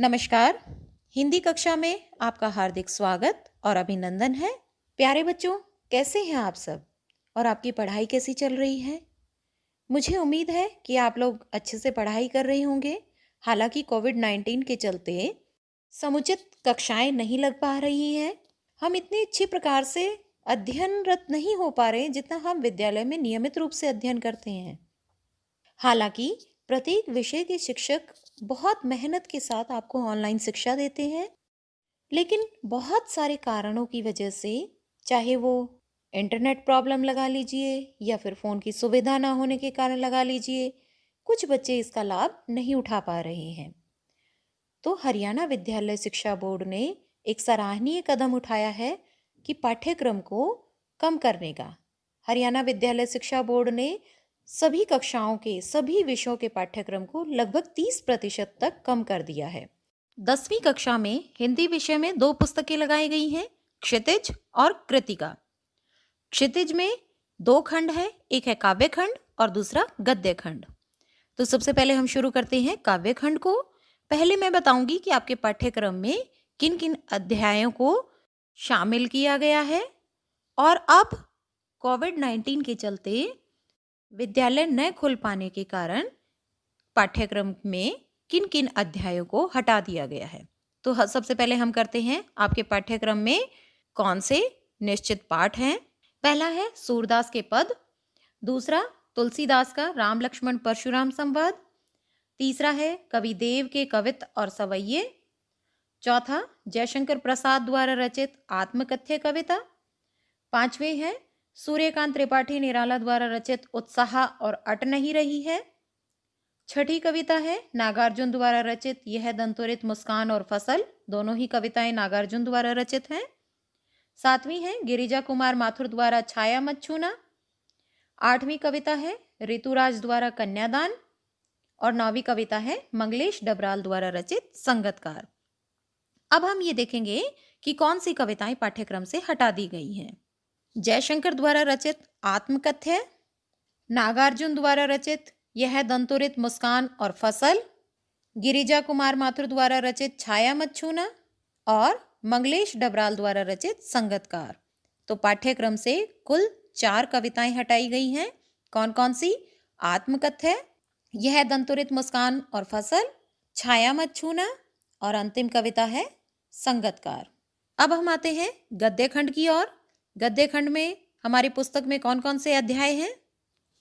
नमस्कार। हिंदी कक्षा में आपका हार्दिक स्वागत और अभिनंदन है। प्यारे बच्चों, कैसे हैं आप सब और आपकी पढ़ाई कैसी चल रही है? मुझे उम्मीद है कि आप लोग अच्छे से पढ़ाई कर रहे होंगे। हालांकि कोविड-19 के चलते समुचित कक्षाएं नहीं लग पा रही हैं। हम इतनी अच्छी प्रकार से अध्ययनरत नहीं हो पा रहे हैं जितना हम विद्यालय में नियमित रूप से अध्ययन करते हैं। हालांकि प्रत्येक विषय के शिक्षक बहुत मेहनत के साथ आपको ऑनलाइन शिक्षा देते हैं, लेकिन बहुत सारे कारणों की वजह से, चाहे वो इंटरनेट प्रॉब्लम लगा लीजिए या फिर फ़ोन की सुविधा ना होने के कारण लगा लीजिए, कुछ बच्चे इसका लाभ नहीं उठा पा रहे हैं। तो हरियाणा विद्यालय शिक्षा बोर्ड ने एक सराहनीय कदम उठाया है कि पाठ्यक्रम को कम करने का। हरियाणा विद्यालय शिक्षा बोर्ड ने सभी कक्षाओं के सभी विषयों के पाठ्यक्रम को लगभग 30% तक कम कर दिया है। 10वीं कक्षा में हिंदी विषय में 2 पुस्तकें लगाई गई हैं, क्षितिज और कृतिका। क्षितिज में 2 खंड है, एक है काव्य खंड और दूसरा गद्य खंड। तो सबसे पहले हम शुरू करते हैं काव्य खंड को। पहले मैं बताऊंगी कि आपके पाठ्यक्रम में किन किन अध्यायों को शामिल किया गया है और अब कोविड-19 के चलते विद्यालय न खुल पाने के कारण पाठ्यक्रम में किन किन अध्यायों को हटा दिया गया है। तो सबसे पहले हम करते हैं आपके पाठ्यक्रम में कौन से निश्चित पाठ हैं। पहला है सूरदास के पद, दूसरा तुलसीदास का राम लक्ष्मण परशुराम संवाद, तीसरा है कविदेव के कवित्त और सवैये, चौथा जयशंकर प्रसाद द्वारा रचित आत्मकथ्य कविता, पांचवें है सूर्यकांत त्रिपाठी निराला द्वारा रचित उत्साह और अट नहीं रही है, छठी कविता है नागार्जुन द्वारा रचित यह दंतुरित मुस्कान और फसल, दोनों ही कविताएं नागार्जुन द्वारा रचित हैं, सातवीं है गिरिजा कुमार माथुर द्वारा छाया मत छूना, आठवीं कविता है ऋतुराज द्वारा कन्यादान और नौवीं कविता है मंगलेश डबराल द्वारा रचित संगतकार। अब हम ये देखेंगे कि कौन सी कविताएं पाठ्यक्रम से हटा दी गई हैं। जयशंकर द्वारा रचित आत्मकथ्य, नागार्जुन द्वारा रचित यह दंतुरित मुस्कान और फसल, गिरिजा कुमार माथुर द्वारा रचित छाया मत छूना और मंगलेश डबराल द्वारा रचित संगतकार। तो पाठ्यक्रम से कुल 4 कविताएं हटाई गई हैं। कौन कौन सी? आत्मकथ्य, यह दंतुरित मुस्कान और फसल, छाया मत छूना और अंतिम कविता है संगतकार। अब हम आते हैं गद्य खंड की ओर। गद्य खंड में हमारी पुस्तक में कौन कौन से अध्याय हैं?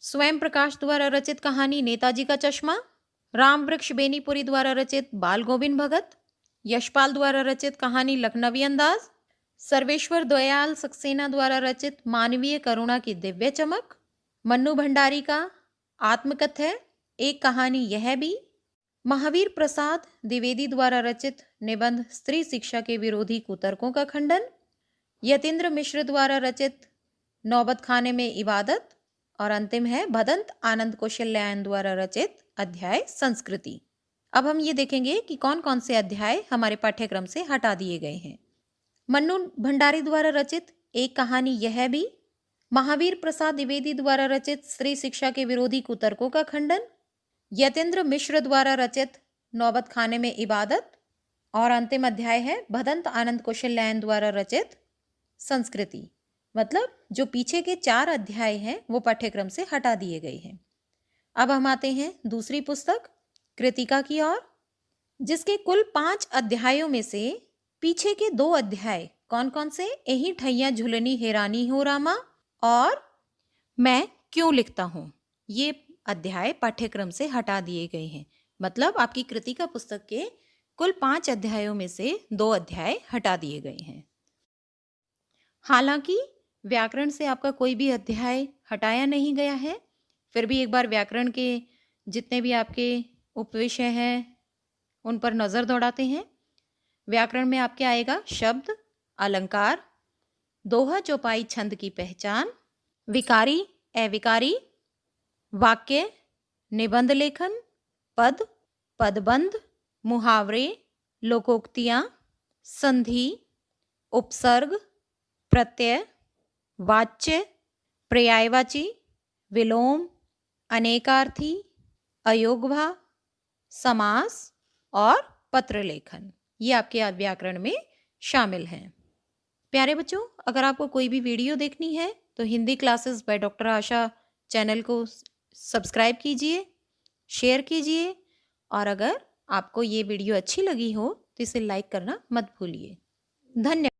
स्वयं प्रकाश द्वारा रचित कहानी नेताजी का चश्मा, राम वृक्ष बेनीपुरी द्वारा रचित बाल गोविंद भगत, यशपाल द्वारा रचित कहानी लखनवी अंदाज, सर्वेश्वर दयाल सक्सेना द्वारा रचित मानवीय करुणा की दिव्य चमक, मन्नू भंडारी का आत्मकथ्य एक कहानी यह भी, महावीर प्रसाद द्विवेदी द्वारा रचित निबंध स्त्री शिक्षा के विरोधी कुतर्कों का खंडन, यतीन्द्र मिश्र द्वारा रचित नौबत खाने में इबादत और अंतिम है भदंत आनंद कौशल्यायन द्वारा रचित अध्याय संस्कृति। अब हम ये देखेंगे कि कौन कौन से अध्याय हमारे पाठ्यक्रम से हटा दिए गए हैं। मन्नू भंडारी द्वारा रचित एक कहानी यह भी, महावीर प्रसाद द्विवेदी द्वारा रचित स्त्री शिक्षा के विरोधी कुतर्कों का खंडन, यतीन्द्र मिश्र द्वारा रचित नौबत खाने में इबादत और अंतिम अध्याय है भदंत आनंद कौशल्यायन द्वारा रचित संस्कृति। मतलब जो पीछे के 4 अध्याय हैं वो पाठ्यक्रम से हटा दिए गए हैं। अब हम आते हैं दूसरी पुस्तक कृतिका की ओर, जिसके कुल 5 अध्यायों में से पीछे के 2 अध्याय कौन कौन से? यही ठैया झुलनी हैरानी हो रामा और मैं क्यों लिखता हूँ, ये अध्याय पाठ्यक्रम से हटा दिए गए हैं। मतलब आपकी कृतिका पुस्तक के कुल 5 अध्यायों में से 2 अध्याय हटा दिए गए हैं। हालांकि व्याकरण से आपका कोई भी अध्याय हटाया नहीं गया है, फिर भी एक बार व्याकरण के जितने भी आपके उपविषय हैं उन पर नज़र दौड़ाते हैं। व्याकरण में आपके आएगा शब्द, अलंकार, दोहा चौपाई छंद की पहचान, विकारी अविकारी, वाक्य, निबंध लेखन, पद, पदबंध, मुहावरे, लोकोक्तियाँ, संधि, उपसर्ग, प्रत्यय, वाच्य, पर्यायवाची, विलोम, अनेकार्थी, अयोगभा, समास और पत्र लेखन, ये आपके व्याकरण में शामिल हैं। प्यारे बच्चों, अगर आपको कोई भी वीडियो देखनी है तो Hindi classes by doctor Asha channel को सब्सक्राइब कीजिए, शेयर कीजिए, और अगर आपको ये वीडियो अच्छी लगी हो तो इसे लाइक करना मत भूलिए। धन्यवाद।